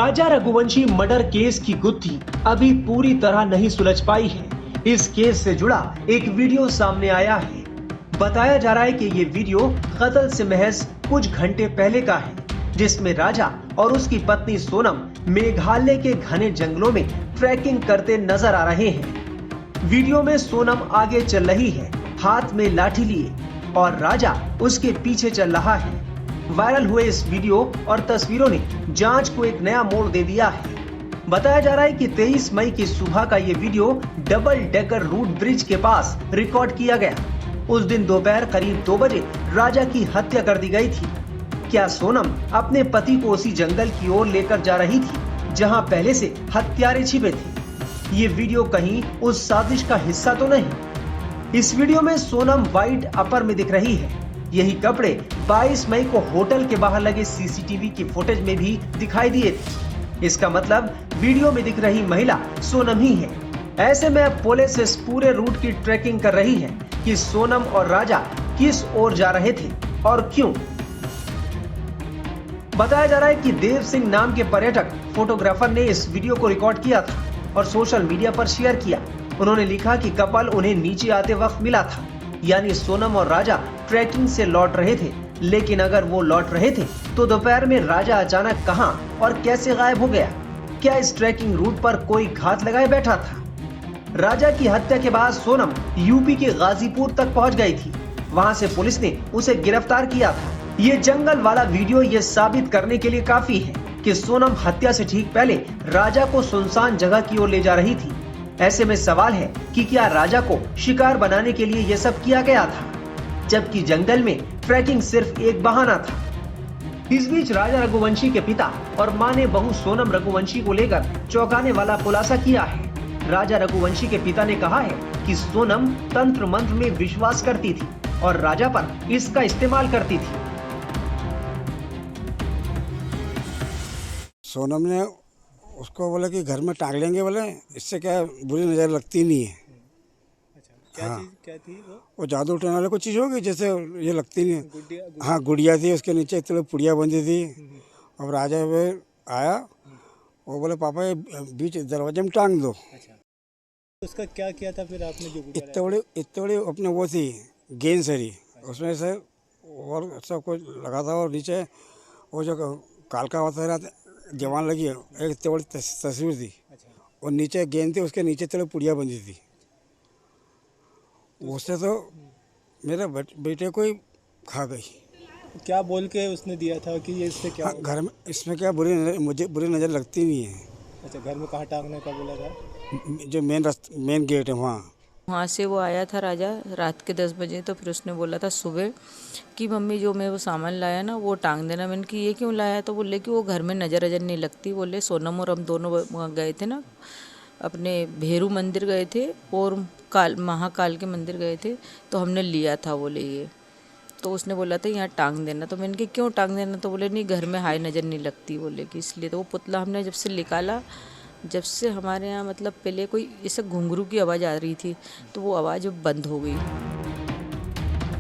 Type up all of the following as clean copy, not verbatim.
राजा Raghuvanshi murder case की गुत्थी अभी पूरी तरह नहीं सुलझ पाई है। इस केस से जुड़ा एक वीडियो सामने आया है। बताया जा रहा है कि ये वीडियो कत्ल से महज कुछ घंटे पहले का है, जिसमें राजा और उसकी पत्नी सोनम मेघालय के घने जंगलों में ट्रैकिंग करते नजर आ रहे हैं। वीडियो में सोनम आगे चल रही है, हाथ में लाठी लिए, और राजा उसके पीछे चल रहा है। वायरल हुए इस वीडियो और तस्वीरों ने जांच को एक नया मोड़ दे दिया है। बताया जा रहा है कि 23 मई की सुबह का ये video double decker root bridge के पास रिकॉर्ड किया गया। उस दिन दोपहर करीब 2 बजे राजा की हत्या कर दी गई थी। क्या सोनम अपने पति को उसी जंगल की ओर लेकर जा रही थी जहां पहले से हत्यारे छिपे थे? ये वीडियो कहीं उस साजिश का हिस्सा तो नहीं। इस वीडियो में सोनम व्हाइट अपर में दिख रही है। यही कपड़े 22 मई को होटल के बाहर लगे सीसीटीवी की फुटेज में भी दिखाई दिए थे। इसका मतलब वीडियो में दिख रही महिला सोनम ही है। ऐसे में अब पुलिस इस पूरे रूट की ट्रैकिंग कर रही है कि सोनम और राजा किस ओर जा रहे थे और क्यों। बताया जा रहा है कि देव सिंह नाम के पर्यटक फोटोग्राफर ने इस वीडियो को रिकॉर्ड किया था और सोशल मीडिया पर शेयर किया। उन्होंने लिखा कि कपल उन्हें नीचे आते वक्त मिला था, यानी सोनम और राजा ट्रैकिंग से लौट रहे थे। लेकिन अगर वो लौट रहे थे तो दोपहर में राजा अचानक कहां और कैसे गायब हो गया? क्या इस ट्रैकिंग रूट पर कोई घात लगाए बैठा था? राजा की हत्या के बाद सोनम यूपी के गाजीपुर तक पहुंच गई थी। वहां से पुलिस ने उसे गिरफ्तार किया था। ये जंगल वाला वीडियो ये साबित करने के लिए काफी है कि सोनम हत्या से ठीक पहले राजा को सुनसान जगह की ओर ले जा रही थी। ऐसे में सवाल है कि क्या राजा को शिकार बनाने के लिए यह सब किया गया था, जबकि जंगल में ट्रैकिंग सिर्फ एक बहाना था। इस बीच राजा रघुवंशी के पिता और मां ने बहू सोनम रघुवंशी को लेकर चौंकाने वाला खुलासा किया है। राजा रघुवंशी के पिता ने कहा है कि सोनम तंत्र मंत्र में विश्वास करती थी और राजा पर इसका इस्तेमाल करती थी। सोनम ने उसको बोला कि घर में टांग लेंगे, बोले इससे क्या बुरी नज़र लगती नहीं है। अच्छा, क्या थी वो जादू उठाने वाले कुछ चीज़ होगी जैसे ये लगती नहीं है। हाँ, गुड़िया थी, उसके नीचे इतने पुड़िया बंधी थी। अब राजा वे आया, वो बोले पापा ये बीच दरवाजे में टांग दो। अच्छा, उसका क्या किया था फिर आपने? जो इतने बड़े अपने वो थी गेंद सरी, उसमें से और सब कुछ लगा था, और नीचे वो जो कालका होता था जवान लगी है, एक इतनी बड़ी तस्वीर थी। अच्छा। और नीचे गेंद थी, उसके नीचे थोड़ी पुड़िया बंधी थी। उससे तो मेरे बेटे को ही खा गई। क्या बोल के उसने दिया था कि ये इससे क्या? हाँ, घर में इसमें क्या मुझे बुरी नज़र लगती नहीं है। अच्छा, घर में कहाँ टांगने का बोला था? जो मेन गेट है वहाँ से वो आया था राजा रात के 10 बजे। तो फिर उसने बोला था सुबह कि मम्मी जो मैं वो सामान लाया ना वो टांग देना। मैंने कि ये क्यों लाया? तो बोले कि वो घर में नज़र नहीं लगती। बोले सोनम और हम दोनों गए थे ना, अपने भेरू मंदिर गए थे और महाकाल के मंदिर गए थे, तो हमने लिया था। बोले ये तो उसने बोला था यहाँ टांग देना। तो मैंने कि क्यों टांग देना? तो बोले नहीं, घर में हाई नज़र नहीं लगती। बोले कि इसलिए। तो वो पुतला हमने जब से निकाला, जब से हमारे यहाँ मतलब पहले कोई ऐसे घुंघरू की आवाज़ आ रही थी तो वो आवाज़ बंद हो गई।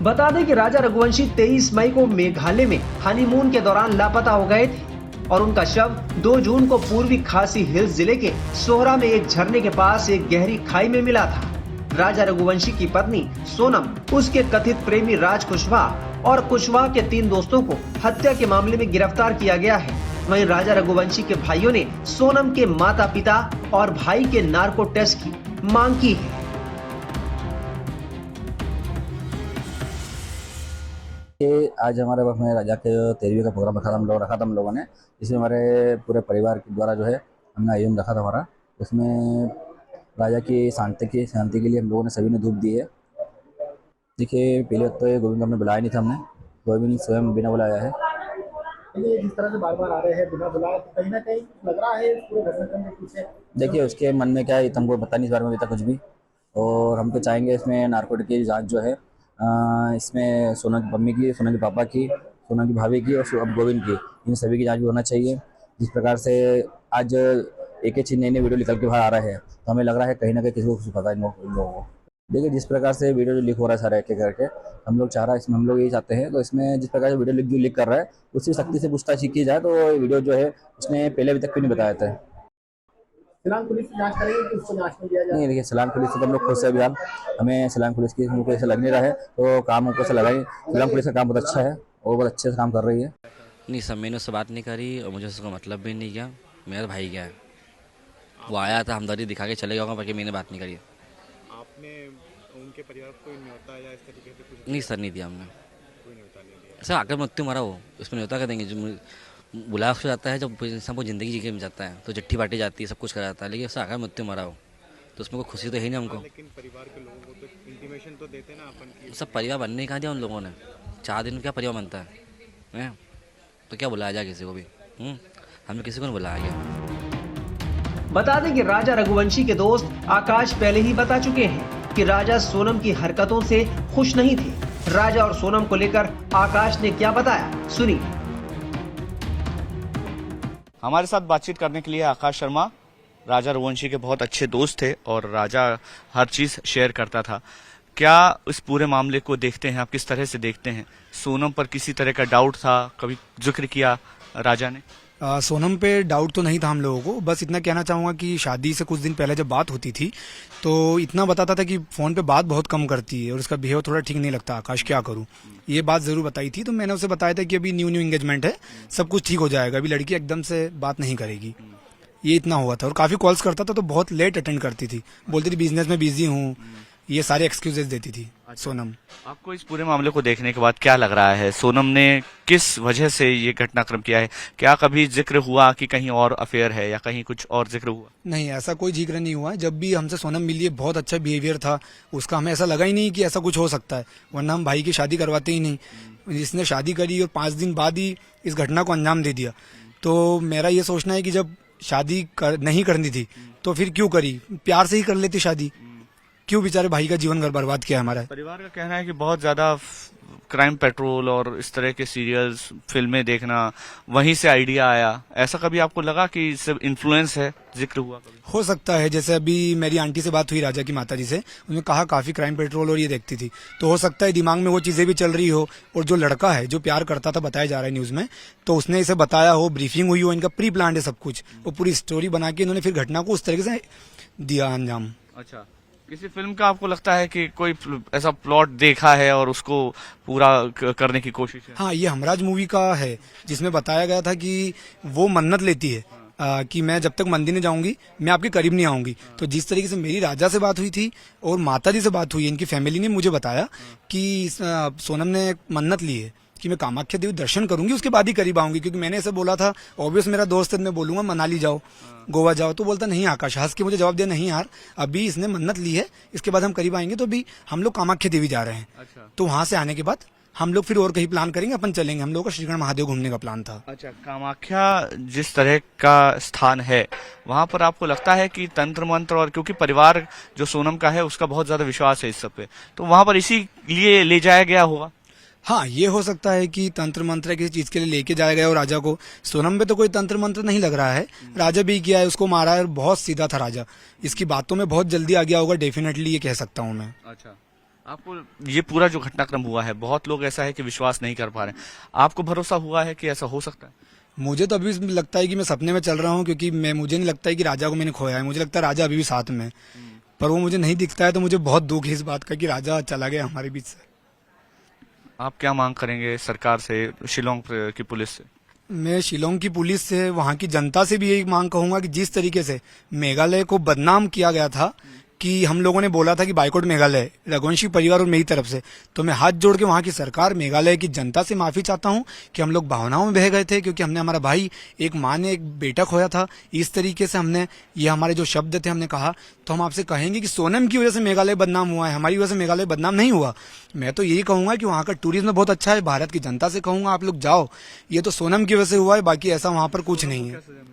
बता दें कि राजा रघुवंशी 23 मई को मेघालय में हनीमून के दौरान लापता हो गए थे और उनका शव 2 जून को पूर्वी खासी हिल्स जिले के सोहरा में एक झरने के पास एक गहरी खाई में मिला था। राजा रघुवंशी की पत्नी सोनम, उसके कथित प्रेमी राज कुशवाहा और कुशवाहा के 3 दोस्तों को हत्या के मामले में गिरफ्तार किया गया है। वहीं राजा रघुवंशी के भाइयों ने सोनम के माता पिता और भाई के नार्को टेस्ट की मांग की है। आज हमारे वक्त में राजा के 13वीं का प्रोग्राम रखा था हम लोगों ने। इसमें हमारे पूरे परिवार के द्वारा जो है हमने आयोजन रखा था हमारा। उसमें राजा की शांति के लिए हम लोगों ने सभी ने धूप दी है। देखिए, पहले तो ये गोविंद हमने बुलाया नहीं था, हमने गोविंद स्वयं बिना बुलाया है। ये जिस तरह से बार-बार आ रहे हैं बिना बुलाए, कहीं ना कहीं लग रहा है पूरे घटनाक्रम के पीछे। देखिए, उसके मन में क्या है हमको पता नहीं इस बारे में अभी तक कुछ भी। और हम तो चाहेंगे इसमें नारकोटिक की जांच जो है, इसमें सोनम की मम्मी की, सोनम के पापा की, सोनम की भाभी की और अब गोविंद की, इन सभी की जांच भी होना चाहिए। जिस प्रकार से आज एक चीज़ नई वीडियो निकल के बाहर आ रहा है, तो हमें लग रहा है कहीं ना कहीं किसी को कुछ पता इन लोगों को। देखिए जिस प्रकार से वीडियो जो लीक हो रहा है सारा एक एक करके, हम लोग चाह रहा है इसमें, हम लोग यही चाहते हैं, तो इसमें जिस प्रकार से वीडियो जो लीक कर रहा है उसकी सख्ती से पूछताछ की जाए। तो ये वीडियो जो है उसने पहले अभी तक क्यों नहीं बताया था। फिलहाल पुलिस की जांच करेगी कि उसको जांच में दिया जाए। नहीं देखिए सिलान पुलिस से तो हम लोग खुश है फिलहाल, हमें सिलान पुलिस की हमको ऐसा लग नहीं रहा है, तो काम हमको ऐसा लगा ही। सिलान पुलिस का काम बहुत अच्छा है और बहुत अच्छे से काम कर रही है। नहीं सर, मैंने उससे बात नहीं करी और मुझे उसका मतलब भी नहीं किया। मेरा भाई क्या है, वो आया था हमदर्दी दिखा के चले गया, बाकी मैंने बात नहीं करी। आपने उनके परिवार को न्योता या इस तरीके से कुछ? नहीं सर, नहीं दिया हमने। कोई न्योता नहीं दिया? सर आकर मृत्यु मरा वो, इसमें न्योता कर देंगे। जो बुलाया उसको जाता है, जब इंसान को ज़िंदगी जी के में जाता है तो चिट्ठी बांटी जाती है, सब कुछ करा जाता है, लेकिन उससे आकर मृत्यु मरा हो तो उसमें कोई खुशी तो है नहीं हमको। लेकिन परिवार के लोगों को तो इंटीमेशन तो देते ना अपन की। सब परिवार बनने कहाँ दिया उन लोगों ने? 4 दिन में क्या परिवार बनता है? तो क्या बुलाया जाए किसी को भी? हमने किसी को नहीं बुलाया गया। बता दें कि राजा रघुवंशी के दोस्त आकाश पहले ही बता चुके हैं कि राजा सोनम की हरकतों से खुश नहीं थे। राजा और सोनम को लेकर आकाश ने क्या बताया, सुनिए। हमारे साथ बातचीत करने के लिए आकाश शर्मा राजा रघुवंशी के बहुत अच्छे दोस्त थे और राजा हर चीज शेयर करता था। क्या इस पूरे मामले को देखते हैं आप, किस तरह से देखते हैं? सोनम पर किसी तरह का डाउट था, कभी जिक्र किया राजा ने? सोनम पे डाउट तो नहीं था हम लोगों को, बस इतना कहना चाहूँगा कि शादी से कुछ दिन पहले जब बात होती थी तो इतना बताता था कि फ़ोन पे बात बहुत कम करती है और उसका बिहेव थोड़ा ठीक नहीं लगता। आकाश क्या करूँ, ये बात ज़रूर बताई थी। तो मैंने उसे बताया था कि अभी न्यू एंगेजमेंट है, सब कुछ ठीक हो जाएगा, अभी लड़की एकदम से बात नहीं करेगी, ये इतना हुआ था। और काफ़ी कॉल्स करता था तो बहुत लेट अटेंड करती थी, बोलती थी बिजनेस में बिजी हूँ, ये सारे एक्सक्यूजेस देती थी सोनम। आपको इस पूरे मामले को देखने के बाद क्या लग रहा है, सोनम ने किस वजह से ये घटनाक्रम किया है? क्या कभी जिक्र हुआ कि कहीं और अफेयर है या कहीं कुछ और जिक्र हुआ? नहीं, ऐसा कोई जिक्र नहीं हुआ। जब भी हमसे सोनम मिली है बहुत अच्छा बिहेवियर था उसका, हमें ऐसा लगा ही नहीं कि ऐसा कुछ हो सकता है, वरना हम भाई की शादी करवाते ही नहीं। इसने शादी करी और 5 दिन बाद ही इस घटना को अंजाम दे दिया। तो मेरा ये सोचना है कि जब शादी नहीं करनी थी तो फिर क्यों करी, प्यार से ही कर लेती शादी, क्यों बेचारे भाई का जीवन बर्बाद किया हमारा। परिवार का कहना है कि बहुत ज्यादा क्राइम पेट्रोल और इस तरह के सीरियल्स फिल्में देखना, वहीं से आइडिया आया। ऐसा कभी आपको लगा कि इससे इन्फ्लुएंस है, जिक्र हुआ कभी? हो सकता है, जैसे अभी मेरी आंटी से बात हुई राजा की माता जी से, उन्होंने कहा काफी क्राइम पेट्रोल और ये देखती थी, तो हो सकता है दिमाग में वो चीजें भी चल रही हो। और जो लड़का है जो प्यार करता था, बताया जा रहा है न्यूज में, तो उसने इसे बताया हो, ब्रीफिंग हुई हो, इनका प्री प्लान है सब कुछ, वो पूरी स्टोरी बना के इन्होंने फिर घटना को उस तरीके से दिया अंजाम। अच्छा, किसी फिल्म का आपको लगता है कि कोई ऐसा प्लॉट देखा है और उसको पूरा करने की कोशिश है? हाँ, ये हमराज मूवी का है जिसमें बताया गया था कि वो मन्नत लेती है कि मैं जब तक मंदिर नहीं जाऊंगी मैं आपके करीब नहीं आऊंगी। तो जिस तरीके से मेरी राजा से बात हुई थी और माता जी से बात हुई, इनकी फैमिली ने मुझे बताया कि सोनम ने मन्नत ली है कि मैं कामाख्या देवी दर्शन करूंगी उसके बाद ही करीब आऊंगी, क्योंकि मैंने ऐसे बोला था, ऑब्वियस मेरा दोस्त है, मैं बोलूंगा मनाली जाओ, गोवा जाओ, तो बोलता नहीं आकाश, हंस के मुझे जवाब दिया, नहीं यार अभी इसने मन्नत ली है, इसके बाद हम करीब आएंगे, तो अभी हम लोग कामाख्या देवी जा रहे हैं। अच्छा। तो वहां से आने के बाद हम लोग फिर और कहीं प्लान करेंगे, अपन चलेंगे, हम लोग का श्रीगढ़ महादेव घूमने का प्लान था। अच्छा, कामाख्या जिस तरह का स्थान है, वहां पर आपको लगता है कि तंत्र मंत्र, और क्योंकि परिवार जो सोनम का है उसका बहुत ज्यादा विश्वास है इस सब पे, तो वहां पर इसी लिए ले जाया गया होगा? हाँ, ये हो सकता है कि तंत्र मंत्र किसी चीज के लिए लेके जाया गया और राजा को। सोनम पे तो कोई तंत्र मंत्र नहीं लग रहा है, राजा भी किया है, उसको मारा है और बहुत सीधा था राजा, इसकी बातों में बहुत जल्दी आ गया होगा, डेफिनेटली ये कह सकता हूँ मैं। अच्छा, आपको ये पूरा जो घटनाक्रम हुआ है, बहुत लोग ऐसा है कि विश्वास नहीं कर पा रहे, आपको भरोसा हुआ है कि ऐसा हो सकता है? मुझे तो अभी लगता है कि मैं सपने में चल रहा हूँ, क्योंकि मुझे नहीं लगता है कि राजा को मैंने खोया है, मुझे लगता है राजा अभी भी साथ में है, पर वो मुझे नहीं दिखता है, तो मुझे बहुत दुख है इस बात का कि राजा चला गया हमारे बीच से। आप क्या मांग करेंगे सरकार से, शिलोंग की पुलिस से? मैं शिलोंग की पुलिस से, वहाँ की जनता से भी यही मांग कहूंगा कि जिस तरीके से मेघालय को बदनाम किया गया था, कि हम लोगों ने बोला था कि बाइकआउट मेघालय, रघुवंशी परिवार और मेरी तरफ से, तो मैं हाथ जोड़ के वहाँ की सरकार, मेघालय की जनता से माफी चाहता हूँ कि हम लोग भावनाओं में बह गए थे, क्योंकि हमने, हमारा भाई, एक माँ ने एक बेटा खोया था, इस तरीके से हमने, ये हमारे जो शब्द थे हमने कहा। तो हम आपसे कहेंगे कि सोनम की वजह से मेघालय बदनाम हुआ है, हमारी वजह से मेघालय बदनाम नहीं हुआ। मैं तो यही कहूंगा कि वहाँ का टूरिज्म बहुत अच्छा है, भारत की जनता से कहूंगा आप लोग जाओ, ये तो सोनम की वजह से हुआ है, बाकी ऐसा वहाँ पर कुछ नहीं है।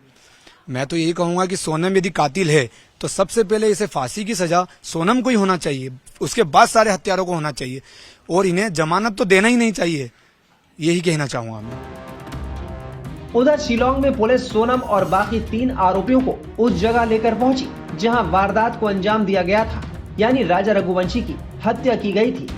मैं तो यही कहूंगा कि सोनम यदि कातिल है तो सबसे पहले इसे फांसी की सजा सोनम को ही होना चाहिए, उसके बाद सारे हत्यारों को होना चाहिए, और इन्हें जमानत तो देना ही नहीं चाहिए, यही कहना चाहूंगा मैं। उधर शिलोंग में पुलिस सोनम और बाकी 3 आरोपियों को उस जगह लेकर पहुंची जहां वारदात को अंजाम दिया गया था। यानी राजा रघुवंशी की हत्या की गई थी।